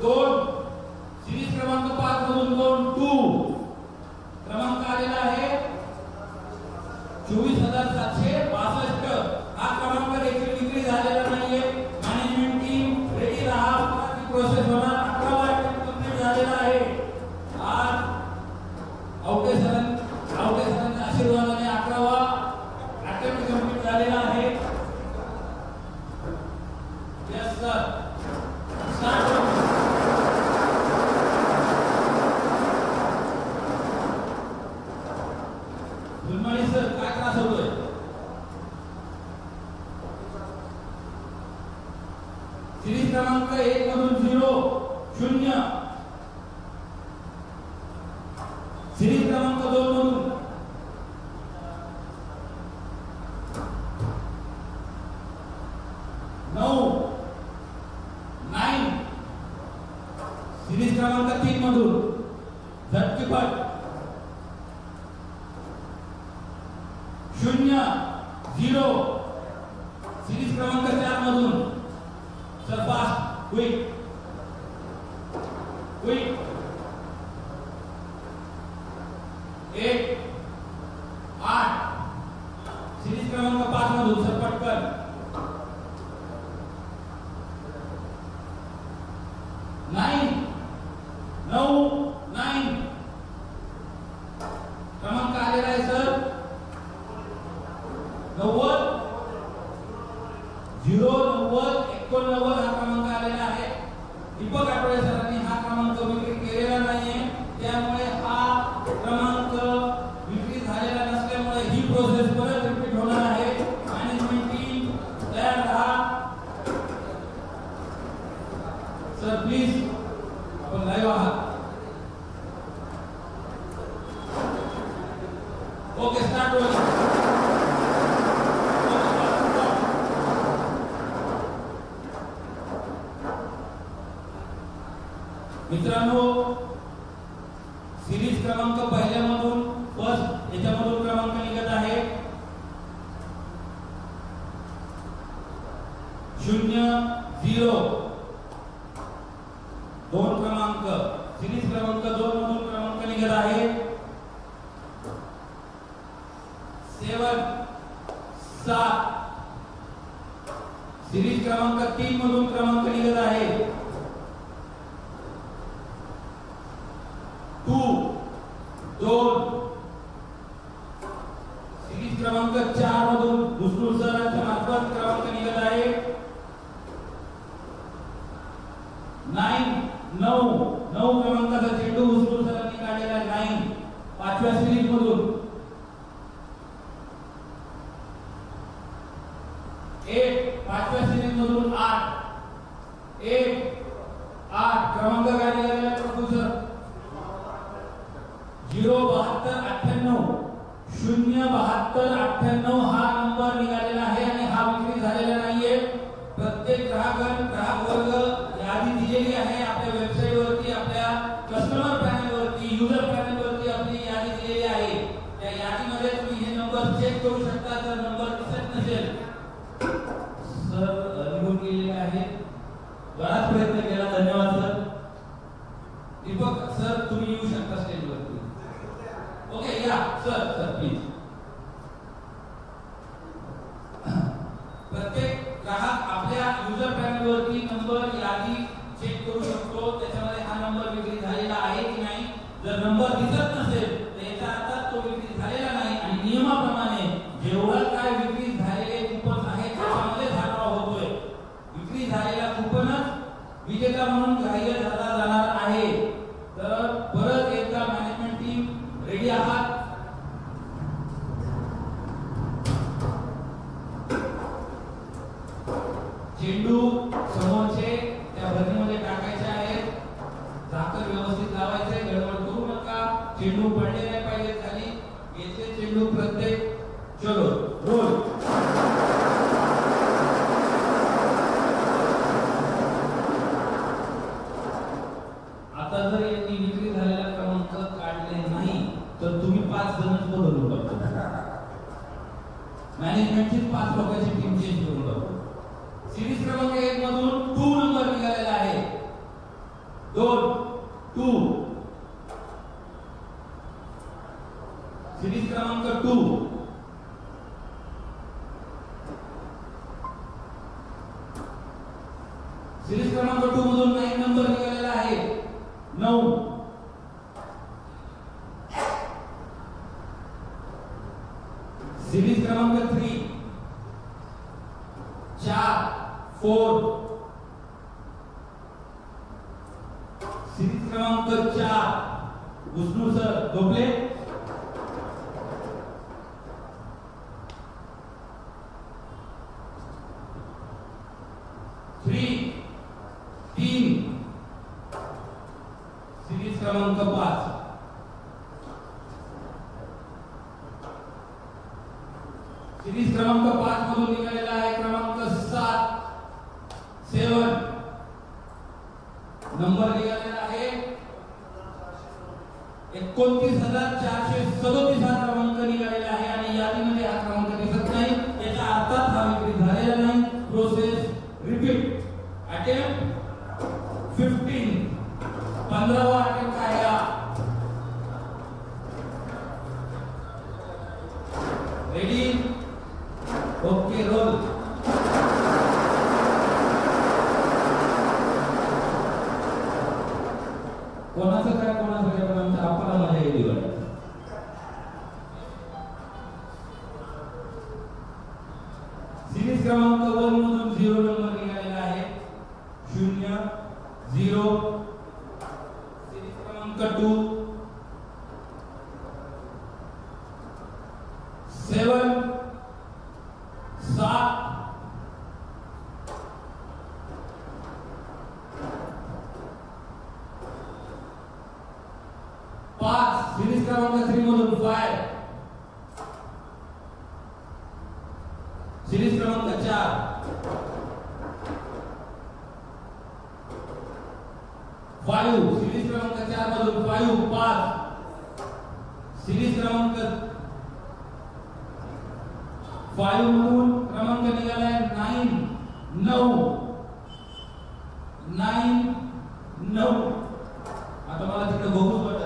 2 सिरीज क्रमांक 5 मधून 2 क्रमांक आलेला आहे 24,762. हा क्रमांक देखील विक्री झालेला नाहीये. मॅनेजमेंट टीम रेडी राहा. परत प्रोसेस होणार. 11वा अटेम्प्ट कंप्लीट झालेला आहे. आज आवटे सरांच्या आशीर्वादाने 11वा अटेम्प्ट कंप्लीट झालेला आहे. Yes sir start. सिरीज क्रमांक 3 मधून झटकीपट 0-0 सिरीज क्रमांक 4 मधून सरपास क्विक 1-8 सिरीज क्रमांक 5 मधून सरपटकन 9 क्रमांक आलेला आहे सर 90 हा क्रमांक आलेला आहे. दीपक आठवडे सरांनी हा क्रमांक विक्री केलेला नाहीये, त्यामुळे हा क्रमांक विक्री झालेला नसल्यामुळे ही प्रोसेस परत रिपीट होणार आहे. मॅनेजमेंट टीम तयार राहा. सर प्लीज आपण लाईव्ह आहात. ओके स्टार्ट होईल. मित्रांनो सिरीज क्रमांक पहिल्यामधून फर्स्ट याच्यामधून क्रमांक निघत आहे 0-0 दोन क्रमांक. सिरीज क्रमांक 2 मधून क्रमांक निघत आहे 7 सिरीज क्रमांक 3 मधून क्रमांक निघत आहे 2 सिरीज क्रमांक 4 मधून दुसरू सरांच्या मार्फत क्रमांक निघत आहे 9 क्रमांकाचा चेंडू दुसरू सरांनी काढलेला 9 पाचव्या सिरीज मधून 8 पाचव्या सिरीज मधून 8 क्रमांक काढलेला प्रोफेसर 0-72-98 हा नंबर निघालेला आहे आणि हा विक्री झालेला नाहीये. प्रत्येक ग्राहक वर्ग यादी दिलेली आहे आपल्या वेबसाईट वरती, आपल्या कस्टमर पॅनल वरती, युजर पॅनल वरती आपली यादी दिलेली आहे. त्या यादीमध्ये तुम्ही हे नंबर चेक करू शकता. जर नंबर दिसत नसेल सर निघून गेलेले आहे. बराच प्रयत्न केला, धन्यवाद सर. दीपक सर तुम्ही येऊ शकता स्टेज वरती. ओके या सर प्लीज. प्रत्येक ग्राहक आपल्या युजर पॅनल वरती नंबर यादी चेक करू शकतो. त्याच्यामध्ये हा नंबर विक्री झालेला आहे की नाही. जर नंबर दिसत नसेल तर याचा अर्थ तो विक्री झालेला नाही आणि नियमाप्रमाणे जेवढा काय विक्री झालेले कूपन आहे त्याच्यामध्ये हा ड्रॉ होतोय. विक्री झालेला कूपनच विजेता म्हणून ग्राह्य धरला जाणार आहे. तर परत एकदा मॅनेजमेंट टीम रेडी आहात. चेंडू समोरचे त्या भरणीमध्ये टाकायचे आहेत. झाकण व्यवस्थित लावायचे, गडबड करू नका. चेंडू पडले नाही पाहिजे खाली. घेतले चेंडू प्रत्येक. चलो रोल. आता जर यांनी विक्री झालेला क्रमांक काढले नाही तर तुम्ही 5 जणच बदलून टाकतो. मॅनेजमेंटची 5 लोकांची टीम चेंज करून टाकतो. सिरीज क्रमांक 1 मधून 2 नंबर निघालेला आहे 2 सिरीज क्रमांक 2 सिरीज क्रमांक 2 मधून 9 नंबर निघालेला आहे 9 सिरीज क्रमांक 3 4 सिरीज क्रमांक 4 विष्णू सर ढोबळे. तीन सिरीज क्रमांक 5 सिरीज क्रमांक 5 मधून निघालेला आहे क्रमांक 7 7 नंबर निघालेला आहे 29,437 हा क्रमांक निघालेला आहे आणि यादीमध्ये हा क्रमांक दिसत नाही, याचा अर्थात हा विक्री झालेला नाही. Process repeat. अटेम्प्ट 15 15वा अटेम्प्ट आहे हा. Ready okay roll. कोणाचं काय पण आमच्या आपल्याला मजा येते बघा. सिरीज क्रमांक 1 मधून 0 नंबर निघालेला आहे. 0 0. सिरीज क्रमांक 2 7 7 5. सिरीज क्रमांक 3 मधून 5. सिरीज क्रमांक 4 5. सिरीज क्रमांक 4 मधून 5 5. सिरीज क्रमांक 5 मधून क्रमांक निघालाय 9 9 9 9. आता मला तिकडे बघूच वाटत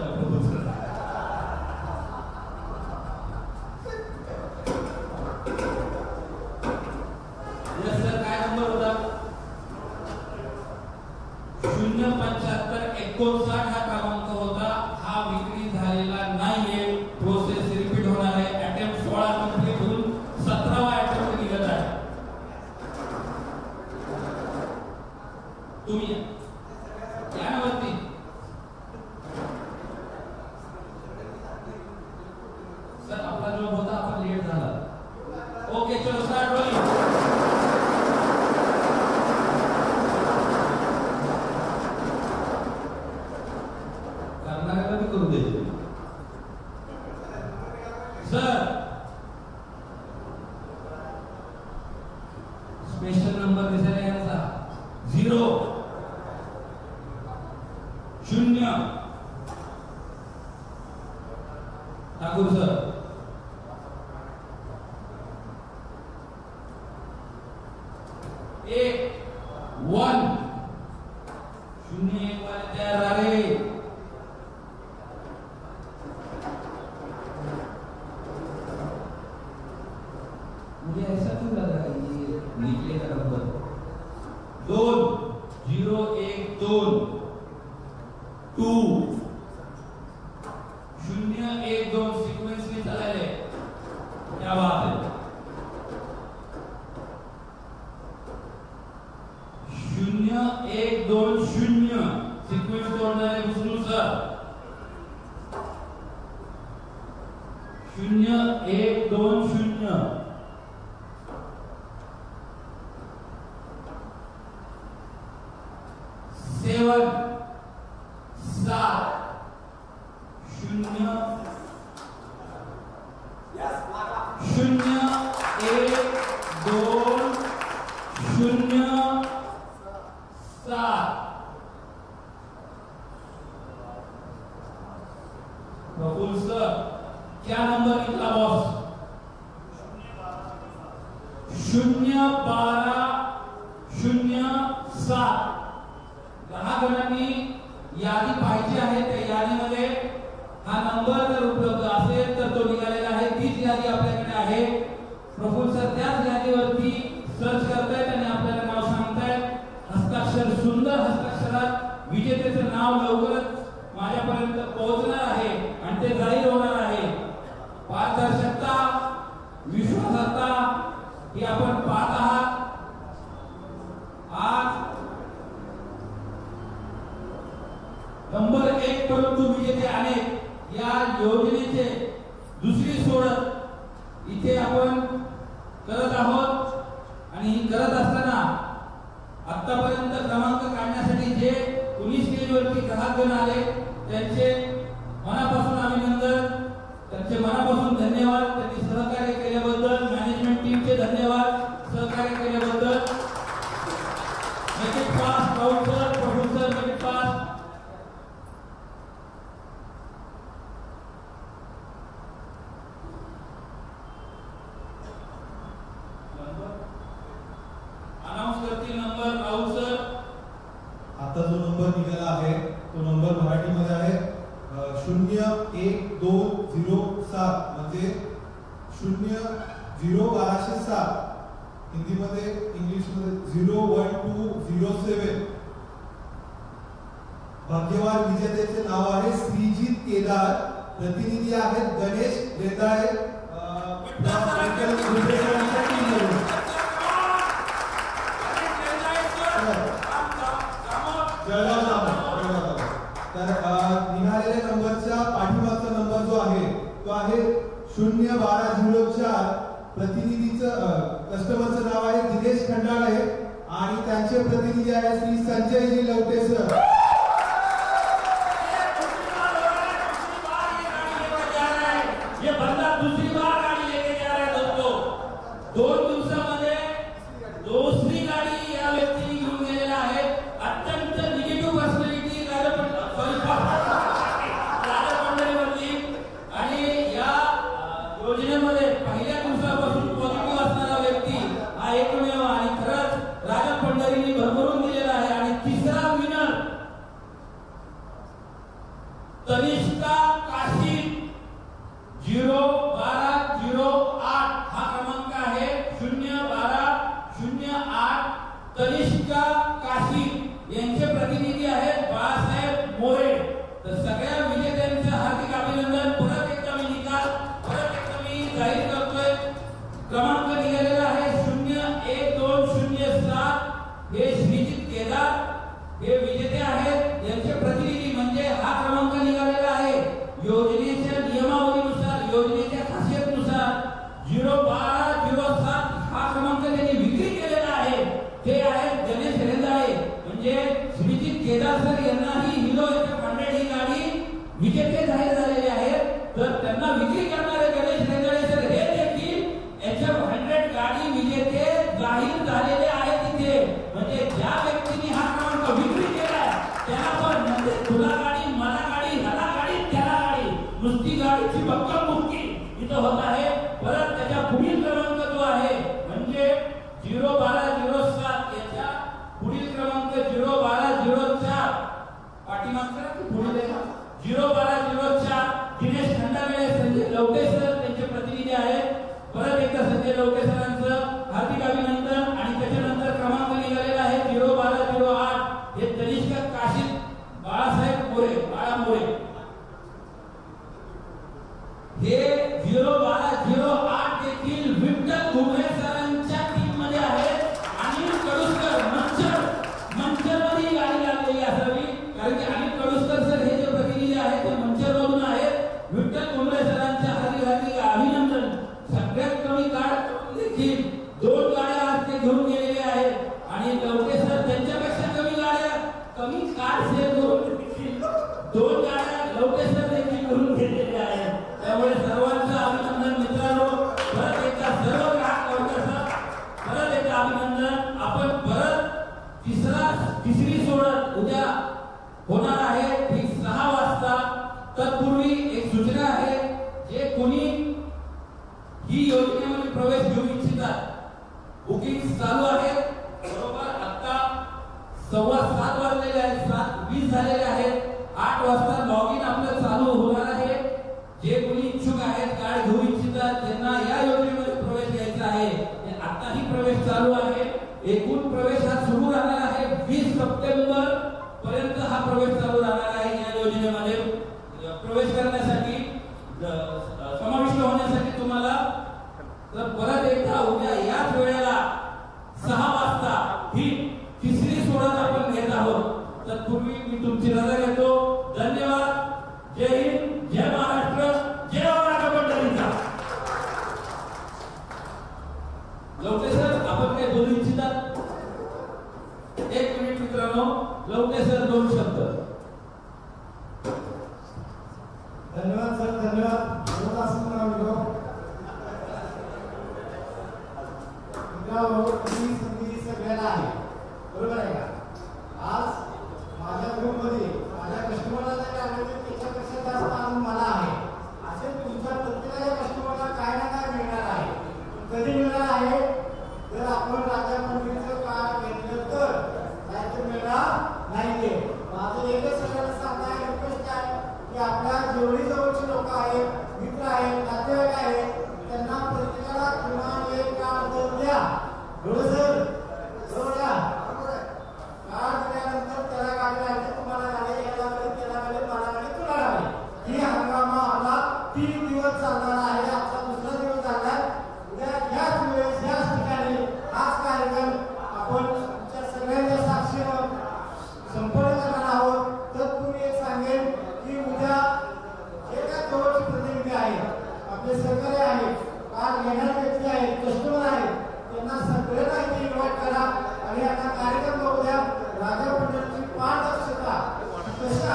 काय नंबर होता 07559 हा क्रमांक होता. हा विक्री झालेला नाहीये. प्रोसेस रिपीट होणार आहे. अटेम्प्ट 16 कंप्लीट होऊन 17वा अटेम्प्ट निघत आहे. तुम्ही या वरती सर आपला जो होता आपण लेट झाला. ओके चलो स्टार्ट रोलिंग. करणाऱ्याला भी करू द्यायचे सर. स्पेशल नंबर दिसायला यांचा 0 0. ठाकूर सर 1 1 0 1 वाले तयार झाले. मुझे ऐसा क्यों लग रहा है ये निकले का नंबर 2 0 1 2 2 0 1 2 सीक्वेंस में चला है. क्या बात है. 0 1 2 0 sequence तोड़णारे Vishnu sir. 0 1 2 0 7 7 0 0 1 2 0 7. Praful sir क्या नंबर निकला बॉस. 0 12 0 7. ग्राहकांनी यादी पाहिजे आहे. त्या यादीमध्ये हा नंबर जर उपलब्ध असेल तर तो निघालेला आहे. तीच यादी आपल्याकडे आहे. प्रफुल्ल सर त्याच यादीवरती सर्च करतायत आणि आपल्याला नाव सांगतायत. हस्ताक्षर सुंदर हस्ताक्षरात विजेतेचं नाव लवकरच माझ्यापर्यंत पोहोचणार आहे आणि ते जाहीर होणार आहे. पारदर्शकता विश्वासार्हता ही आपण पाहत आहात. आज नंबर 1 परंतु विजेते अनेक या योजनेचे दुसरी सोडत इथे आपण करत आहोत. आणि ही करत असताना आतापर्यंत क्रमांक काढण्यासाठी जे 19 स्टेजवरती ग्राहकगण आले त्यांचे मनापासून अभिनंदन. त्यांचे मनापासून धन्यवाद. त्यांनी सहकार्य केल्याबद्दल मॅनेजमेंट टीमचे धन्यवाद. सहकार्य केल्याबद्दल. Make it fast. Prabhu sir make it fast. Number मराठीमध्ये आहे 01207 म्हणजे 01207. हिंदीमध्ये इंग्लिशमध्ये 01207. भाग्यवान विजेत्याचे नाव आहे श्रीजित केदार. प्रतिनिधी आहेत गणेश रेंदाळे. तर निघालेल्या नंबरच्या पाठीमागचा नंबर जो आहे तो आहे 01204. प्रतिनिधीचं कस्टमरचं नाव आहे दिनेश खंडाळे आणि त्यांचे प्रतिनिधी आहे श्री संजयजी लवटे सर. ये बंदा दूसरी बार गाड़ी लेके जा रहा है दोस्तों. 2 दिवसामध्ये दुसरी गाड़ी या व्यक्तीने घेऊन गेलेला आहे. अत्यंत निगेटिव्ह पर्सनॅलिटी राजा पंढरीवरती आणि या योजनेमध्ये पहिल्या दिवसापासून पॉझिटिव्ह असणारा व्यक्ती हा एकमेव आणि खरंच राजा पंढरीने भरभरून दिलेला आहे. आणि तिसरा विनर तनिष्का काशी 01208 हा क्रमांक आहे. 01208 तनिष्का काशी यांचे प्रतिनिधी आहेत बाळासाहेब मोरे. तर सगळ्या विजेत्यांचं हार्दिक अभिनंदन. परत एकदा मी निकाल जाहीर करतोय. क्रमांक निघालेला आहे 01207. हे श्रीजित केदार हे विजेते आहेत. यांचे प्रतिनिधी म्हणजे हा क्रमांक निघालेला आहे योजनेच्या नियमावलीनुसार, योजनेच्या खासियतनुसार 01207 हा क्रमांक त्यांनी विक्री केलेला आहे. ते आहेत गणेश रेंदाळे. म्हणजे श्रीजित केदार सर यांनाही हिरो 100 ही गाडी विजेते जाहीर झालेले आहेत. तर त्यांना विक्री करणारे गणेश रेंदाळे सर हे देखील HF100 गाडी विजेते जाहीर झालेले आहेत तिथे. म्हणजे ज्या व्यक्तीने हा क्रमांक विक्री केलाय त्याला पण म्हणजे तुला गाडी, मला गाडी, ह्याला गाडी, त्याला गाडी, नुसती गाडीची भक्कम मुक्ती इथं होत आहे. परत त्याच्या पुढील क्रमांक जो आहे म्हणजे 01207 याच्या पुढील क्रमांक 01204 पाठीमागचा की पुढील 01204 दिनेश खंडाळे संजय लवटे सर त्यांचे प्रतिनिधी आहेत. परत एकदा संजय लवटे सरांचं हार्दिक अभिनंदन. आणि त्याच्यानंतर क्रमांक निघालेला आहे 01208 हे तनिष्का काशी बाळासाहेब मोरे बाळा मोरे. हे 01208 देखील विठ्ठल घुमरे सरांच्या टीम मध्ये आहेत. अनिल कडुसकर मंचर मध्ये गाडी लागलेली असावी कारण की अनिल कडुसकर सर हे जे प्रतिनिधी आहेत ते मंचर मधून आहेत. विठ्ठल घुमरे सरांच्या हार्दिक अभिनंदन. सगळ्यात कमी कार्ड देखील 2 गाड्या आज ते घेऊन गेलेले आहेत. आणि लवटे सर त्यांच्यापेक्षा कमी गाड्या कमी कार्ड सेल करून 2 गाड्या लवटे सर देखील घेऊन गेलेले आहेत. त्यामुळे सर्वांचं अभिनंदन मित्रांनो. परत एकदा सर्व ग्राहक वर्गाचं परत एकदा अभिनंदन. आपण परत तिसरी सोडत उद्या होणार आहे ठीक 6 वाजता. तत्पूर्वी एक सूचना आहे. जे कोणी ही योजनेमध्ये प्रवेश घेऊ इच्छितात बुकिंग चालू आहे. बरोबर आता 7:15 वाजलेले आहेत, 7:20 झालेले आहेत. 8 वाजता लॉग इन आपलं चालू होणार आहे. जे कोणी इच्छुक आहेत कार्ड घेऊ इच्छितात ज्यांना या योजनेमध्ये प्रवेश घ्यायचा आहे ते आताही प्रवेश चालू आहे. एकूण प्रवेश हा सुरू राहणार आहे 20 सप्टेंबर पर्यंत हा प्रवेश चालू राहणार आहे. या योजनेमध्ये प्रवेश करण्यासाठी समाविष्ट होण्यासाठी तुम्हाला तर परत एकदा उद्या याच वेळेला 6 वाजता ही तिसरी सोडत आपण घेत आहोत. तत्पूर्वी मी तुमची रजा घेतो. धन्यवाद.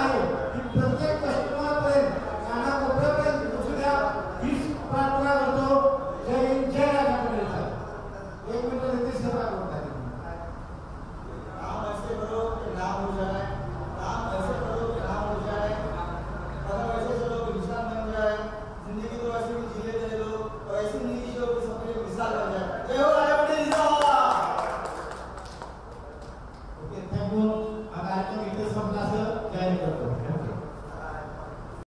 आहे की प्रत्येक